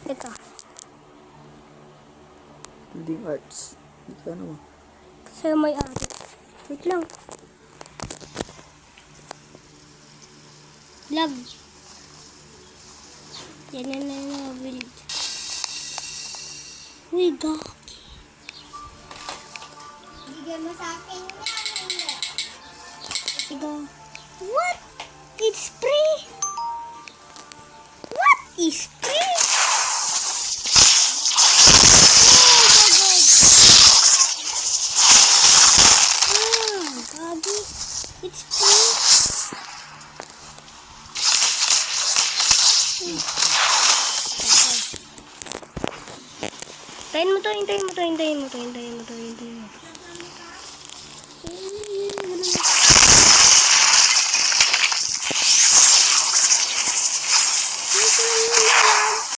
Ito. Building arts. Hindi ka naman. Kasi may ari. Wait lang. Lag. Yan na build. Uy, gaki. Bigyan mo sa akin yan, hindi. Ito. What? It's free? What is free? Oh my god. It's free. Hintayin mo to.